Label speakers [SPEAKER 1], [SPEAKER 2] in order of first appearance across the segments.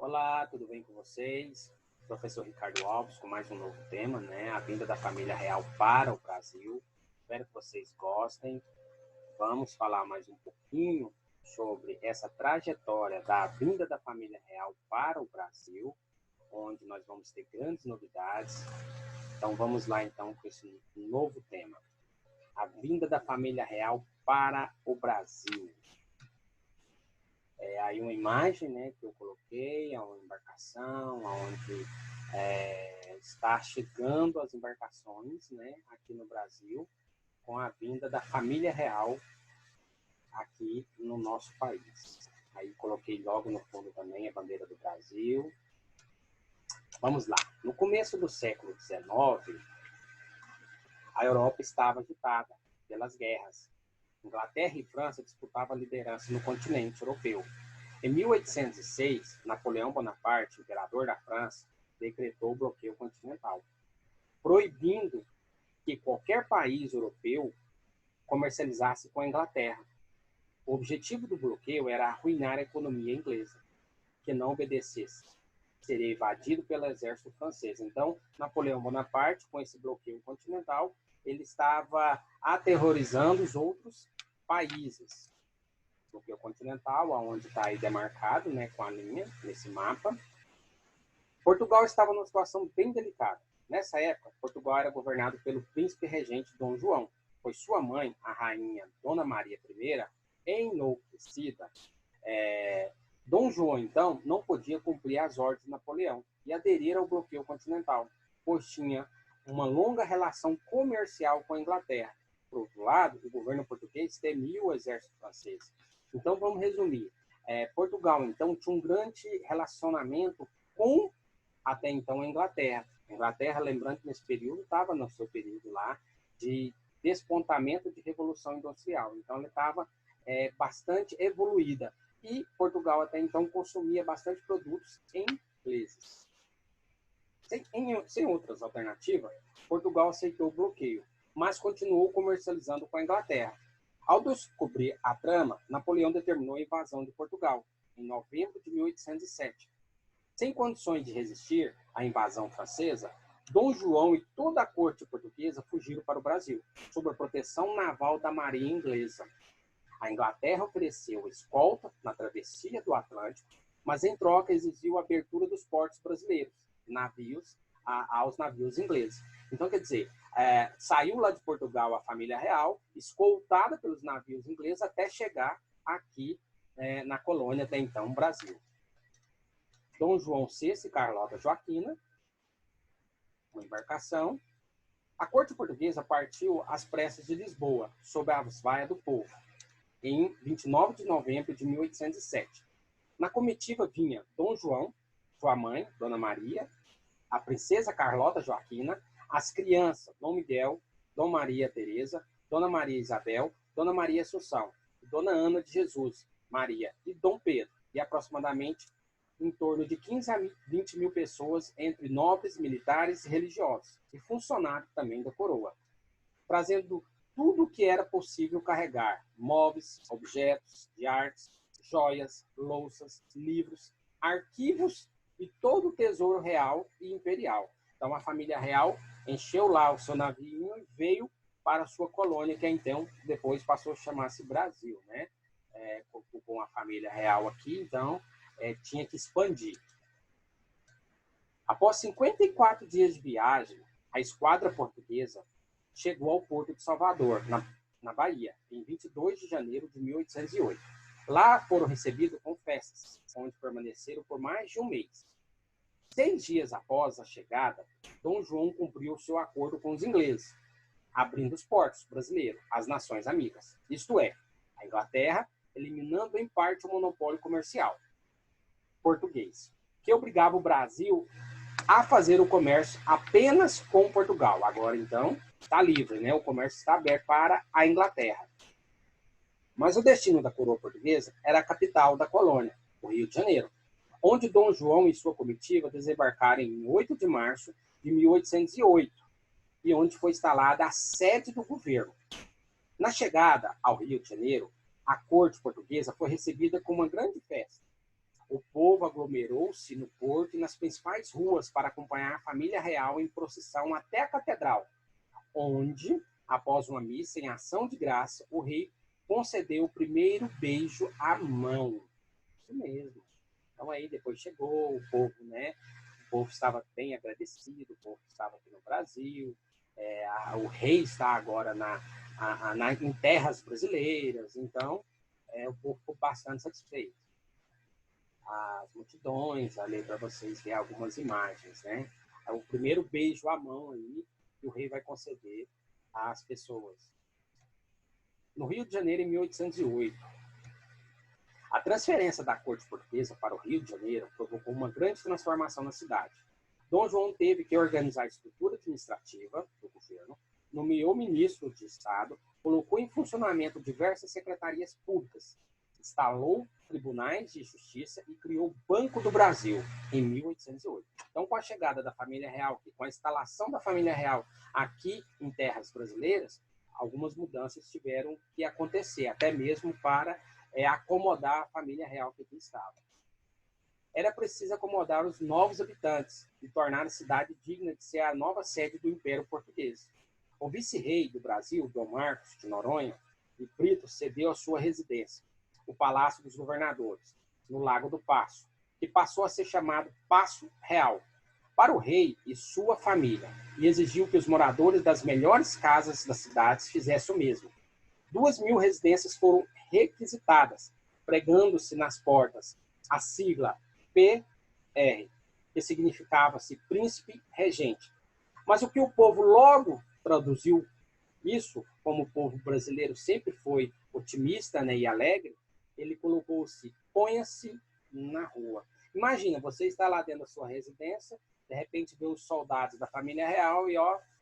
[SPEAKER 1] Olá, tudo bem com vocês? Professor Ricardo Alves com mais um novo tema, né? A vinda da família real para o Brasil. Espero que vocês gostem. Vamos falar mais um pouquinho sobre essa trajetória da vinda da família real para o Brasil, onde nós vamos ter grandes novidades. Então vamos lá então com esse novo tema. A vinda da família real para o Brasil. Aí uma imagem, né, que eu coloquei, é uma embarcação, onde está chegando as embarcações, né, aqui no Brasil, com a vinda da família real aqui no nosso país. Aí coloquei logo no fundo também a bandeira do Brasil. Vamos lá. No começo do século XIX, a Europa estava agitada pelas guerras. Inglaterra e França disputavam a liderança no continente europeu. Em 1806, Napoleão Bonaparte, imperador da França, decretou o bloqueio continental, proibindo que qualquer país europeu comercializasse com a Inglaterra. O objetivo do bloqueio era arruinar a economia inglesa, que não obedecesse. Seria invadido pelo exército francês. Então, Napoleão Bonaparte, com esse bloqueio continental, ele estava aterrorizando os outros países. Bloqueio continental, onde está aí demarcado, né, com a linha, nesse mapa. Portugal estava numa situação bem delicada. Nessa época, Portugal era governado pelo príncipe regente Dom João, pois sua mãe, a rainha Dona Maria I, enlouquecida. Dom João, então, não podia cumprir as ordens de Napoleão e aderir ao bloqueio continental, pois tinha uma longa relação comercial com a Inglaterra. Por outro lado, o governo português temia o exército francês. Então, vamos resumir. Portugal, então, tinha um grande relacionamento com, até então, a Inglaterra. A Inglaterra, lembrando que nesse período, estava no seu período lá de despontamento de revolução industrial. Então, ela estava bastante evoluída. E Portugal, até então, consumia bastante produtos ingleses. Sem outras alternativas, Portugal aceitou o bloqueio, mas continuou comercializando com a Inglaterra. Ao descobrir a trama, Napoleão determinou a invasão de Portugal, em novembro de 1807. Sem condições de resistir à invasão francesa, Dom João e toda a corte portuguesa fugiram para o Brasil, sob a proteção naval da Marinha Inglesa. A Inglaterra ofereceu escolta na travessia do Atlântico, mas em troca exigiu a abertura dos portos brasileiros, aos navios ingleses. Então, quer dizer, saiu lá de Portugal a família real, escoltada pelos navios ingleses, até chegar aqui na colônia, até então, Brasil. Dom João VI e Carlota Joaquina, uma embarcação. A corte portuguesa partiu às pressas de Lisboa, sob as vaias do povo, em 29 de novembro de 1807. Na comitiva vinha Dom João, sua mãe, Dona Maria, a princesa Carlota Joaquina, as crianças Dom Miguel, Dona Maria Teresa, Dona Maria Isabel, Dona Maria Assunção, Dona Ana de Jesus Maria e Dom Pedro, e aproximadamente em torno de 15 a 20 mil pessoas, entre nobres, militares e religiosos, e funcionários também da coroa, trazendo tudo o que era possível carregar: móveis, objetos de artes, joias, louças, livros, arquivos e todo o tesouro real e imperial. Então, a família real encheu lá o seu navio e veio para a sua colônia, que então depois passou a chamar-se Brasil, né? Com a família real aqui, então tinha que expandir. Após 54 dias de viagem, a esquadra portuguesa chegou ao porto de Salvador, na Bahia, em 22 de janeiro de 1808. Lá foram recebidos com festas, onde permaneceram por mais de um mês. 6 dias após a chegada, Dom João cumpriu seu acordo com os ingleses, abrindo os portos brasileiros às nações amigas, isto é, a Inglaterra, eliminando em parte o monopólio comercial português, que obrigava o Brasil a fazer o comércio apenas com Portugal. Agora, então, está livre, né? O comércio está aberto para a Inglaterra. Mas o destino da coroa portuguesa era a capital da colônia, o Rio de Janeiro, onde Dom João e sua comitiva desembarcaram em 8 de março de 1808, e onde foi instalada a sede do governo. Na chegada ao Rio de Janeiro, a corte portuguesa foi recebida com uma grande festa. O povo povo aglomerou-se no porto e nas principais ruas para acompanhar a família real em procissão até a catedral, onde, após uma missa em ação de graça, o rei concedeu o primeiro beijo à mão. Isso mesmo. Então aí depois chegou o povo, né? O povo estava bem agradecido, o povo estava aqui no Brasil, o rei está agora em terras brasileiras, então o povo ficou bastante satisfeito. As multidões, ali para vocês verem algumas imagens, né? O primeiro beijo à mão aí que o rei vai conceder às pessoas. No Rio de Janeiro, em 1808, a transferência da corte portuguesa para o Rio de Janeiro provocou uma grande transformação na cidade. Dom João teve que organizar a estrutura administrativa do governo, nomeou ministro de Estado, colocou em funcionamento diversas secretarias públicas, instalou tribunais de justiça e criou o Banco do Brasil, em 1808. Então, com a chegada da família real, com a instalação da família real aqui em terras brasileiras, algumas mudanças tiveram que acontecer, até mesmo para acomodar a família real que aqui estava. Era preciso acomodar os novos habitantes e tornar a cidade digna de ser a nova sede do Império Português. O vice-rei do Brasil, Dom Marcos de Noronha e Brito, cedeu a sua residência, o Palácio dos Governadores, no Lago do Paço, que passou a ser chamado Paço Real, para o rei e sua família, e exigiu que os moradores das melhores casas das cidades fizessem o mesmo. 2.000 residências foram requisitadas, pregando-se nas portas a sigla PR, que significava-se Príncipe Regente. Mas o que o povo logo traduziu isso, como o povo brasileiro sempre foi otimista, né, e alegre, ele colocou-se, ponha-se na rua. Imagina, você está lá dentro da sua residência, de repente vê os soldados da família real e,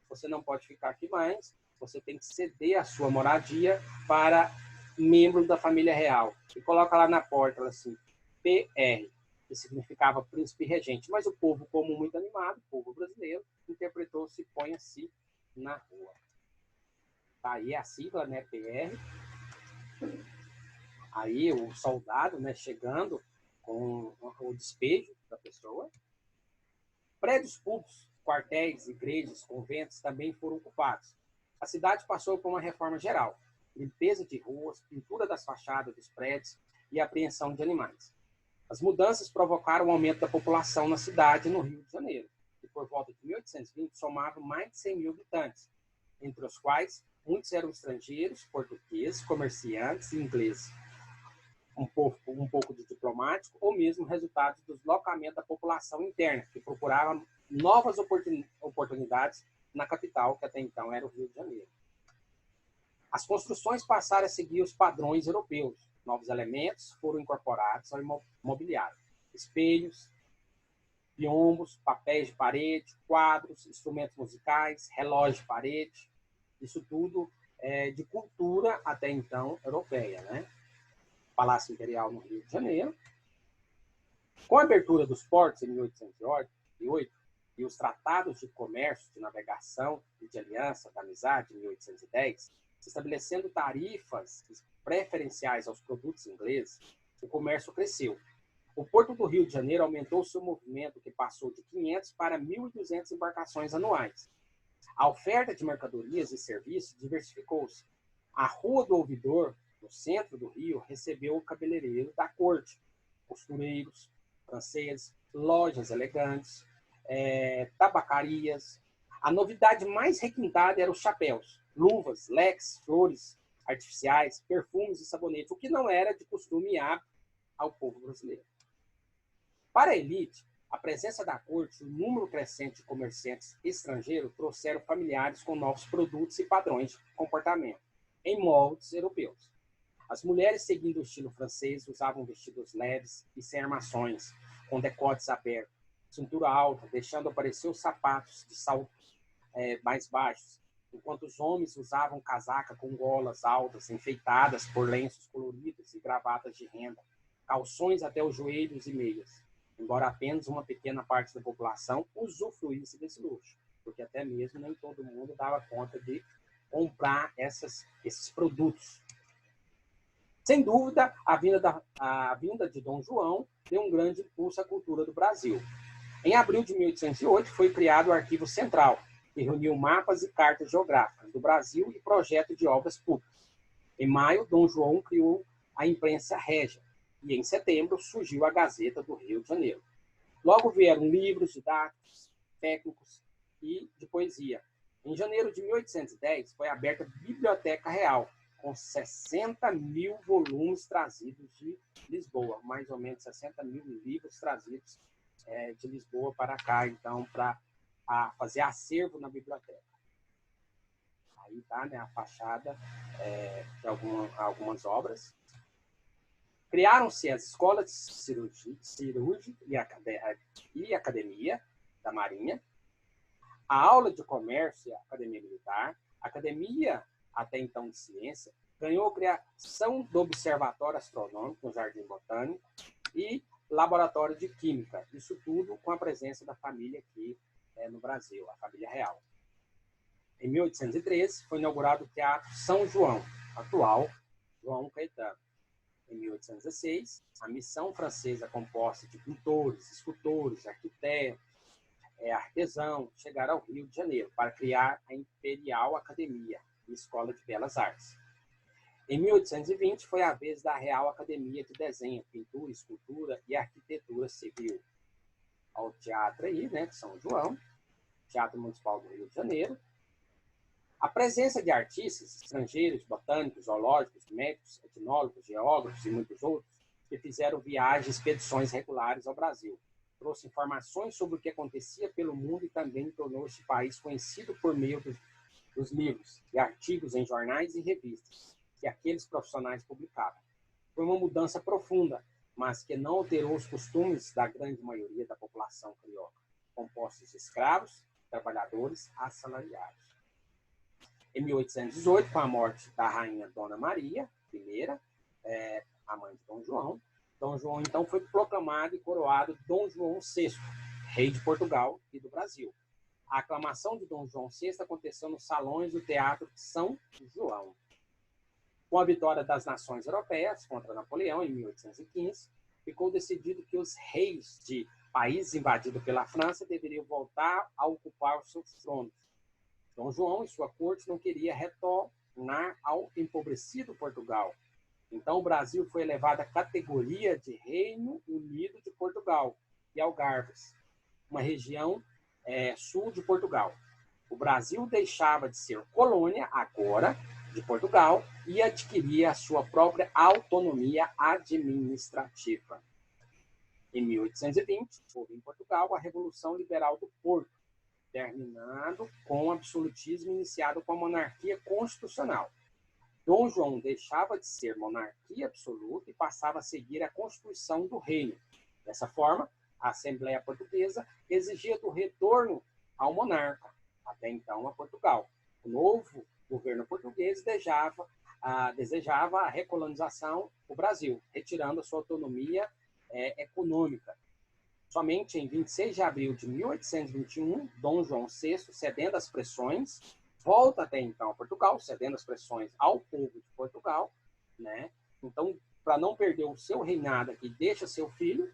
[SPEAKER 1] você não pode ficar aqui mais, você tem que ceder a sua moradia para membro da família real. E coloca lá na porta, assim, PR, que significava príncipe regente. Mas o povo, como muito animado, o povo brasileiro, interpretou-se ponha-se na rua. Tá aí a sigla, né, PR. Aí o soldado, né, chegando com o despejo da pessoa. Prédios públicos, quartéis, igrejas, conventos também foram ocupados. A cidade passou por uma reforma geral, limpeza de ruas, pintura das fachadas dos prédios e apreensão de animais. As mudanças provocaram o aumento da população na cidade, no Rio de Janeiro, que por volta de 1820 somava mais de 100 mil habitantes, entre os quais muitos eram estrangeiros, portugueses, comerciantes e ingleses. Um pouco de diplomático, ou mesmo resultados do deslocamento da população interna, que procurava novas oportunidades na capital, que até então era o Rio de Janeiro. As construções passaram a seguir os padrões europeus. Novos elementos foram incorporados ao mobiliário. Espelhos, biombos, papéis de parede, quadros, instrumentos musicais, relógios de parede. Isso tudo de cultura até então europeia, né? Palácio Imperial no Rio de Janeiro. Com a abertura dos portos em 1808 e os tratados de comércio, de navegação e de aliança da amizade em 1810, estabelecendo tarifas preferenciais aos produtos ingleses, o comércio cresceu. O Porto do Rio de Janeiro aumentou seu movimento, que passou de 500 para 1.200 embarcações anuais. A oferta de mercadorias e serviços diversificou-se. A Rua do Ouvidor, no centro do Rio, recebeu o cabeleireiro da corte, costureiros, franceses, lojas elegantes, tabacarias. A novidade mais requintada era os chapéus, luvas, leques, flores artificiais, perfumes e sabonetes, o que não era de costume e hábito ao povo brasileiro. Para a elite, a presença da corte e o número crescente de comerciantes estrangeiros trouxeram familiares com novos produtos e padrões de comportamento, em moldes europeus. As mulheres, seguindo o estilo francês, usavam vestidos leves e sem armações, com decotes abertos, cintura alta, deixando aparecer os sapatos de salto mais baixos, enquanto os homens usavam casaca com golas altas, enfeitadas por lenços coloridos e gravatas de renda, calções até os joelhos e meias, embora apenas uma pequena parte da população usufruísse desse luxo, porque até mesmo nem todo mundo dava conta de comprar esses produtos. Sem dúvida, a vinda de Dom João deu um grande impulso à cultura do Brasil. Em abril de 1808, foi criado o Arquivo Central, que reuniu mapas e cartas geográficas do Brasil e projeto de obras públicas. Em maio, Dom João criou a imprensa régia, e em setembro surgiu a Gazeta do Rio de Janeiro. Logo vieram livros didáticos, técnicos e de poesia. Em janeiro de 1810, foi aberta a Biblioteca Real, com 60 mil volumes trazidos de Lisboa, mais ou menos 60 mil livros trazidos de Lisboa para cá, então, para fazer acervo na biblioteca. Aí está, né, a fachada de algumas obras. Criaram-se as escolas de cirurgia e academia da Marinha, a aula de comércio e a academia militar, a academia, até então de ciência, ganhou a criação do observatório astronômico no Jardim Botânico e laboratório de química, isso tudo com a presença da família aqui no Brasil, a família real. Em 1813, foi inaugurado o Teatro São João, atual João Caetano. Em 1816, a missão francesa, composta de pintores, escultores, arquitetos, artesãos, chegaram ao Rio de Janeiro para criar a Imperial Academia e Escola de Belas Artes. Em 1820, foi a vez da Real Academia de Desenho, Pintura, Escultura e Arquitetura Civil. Ao teatro aí, né, de São João, Teatro Municipal do Rio de Janeiro. A presença de artistas estrangeiros, botânicos, zoológicos, médicos, etnólogos, geógrafos e muitos outros, que fizeram viagens e expedições regulares ao Brasil. Trouxe informações sobre o que acontecia pelo mundo e também tornou este país conhecido por meio dos livros e artigos em jornais e revistas que aqueles profissionais publicavam. Foi uma mudança profunda, mas que não alterou os costumes da grande maioria da população carioca, compostos de escravos, trabalhadores, assalariados. Em 1818, com a morte da rainha Dona Maria I, a mãe de Dom João, então, foi proclamado e coroado Dom João VI, rei de Portugal e do Brasil. A aclamação de Dom João VI aconteceu nos salões do Teatro de São João. Com a vitória das nações europeias contra Napoleão, em 1815, ficou decidido que os reis de países invadidos pela França deveriam voltar a ocupar os seus tronos. Dom João e sua corte não queria retornar ao empobrecido Portugal. Então, o Brasil foi elevado à categoria de Reino Unido de Portugal e Algarves, uma região sul de Portugal. O Brasil deixava de ser colônia, agora, de Portugal, e adquiria a sua própria autonomia administrativa. Em 1820, houve em Portugal a Revolução Liberal do Porto, terminado com o absolutismo iniciado com a monarquia constitucional. Dom João deixava de ser monarquia absoluta e passava a seguir a Constituição do Reino. Dessa forma, a Assembleia Portuguesa exigia do retorno ao monarca, até então a Portugal. O novo governo português desejava a recolonização do Brasil, retirando a sua autonomia econômica. Somente em 26 de abril de 1821, Dom João VI, cedendo às pressões, volta até então a Portugal, cedendo as pressões ao povo de Portugal, né? Então, para não perder o seu reinado aqui, deixa seu filho,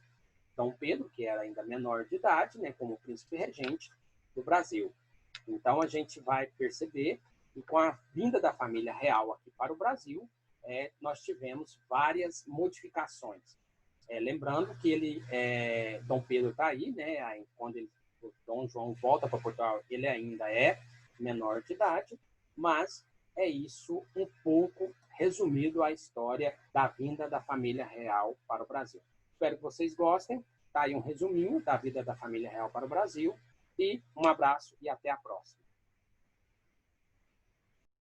[SPEAKER 1] Dom Pedro, que era ainda menor de idade, né, como príncipe regente do Brasil. Então, a gente vai perceber que com a vinda da família real aqui para o Brasil, nós tivemos várias modificações. Lembrando que Dom Pedro está aí, né? Quando o Dom João volta para Portugal, ele ainda é menor de idade, mas é isso um pouco resumido a história da vinda da família real para o Brasil. Espero que vocês gostem. Está aí um resuminho da vida da família real para o Brasil. E um abraço e até a próxima.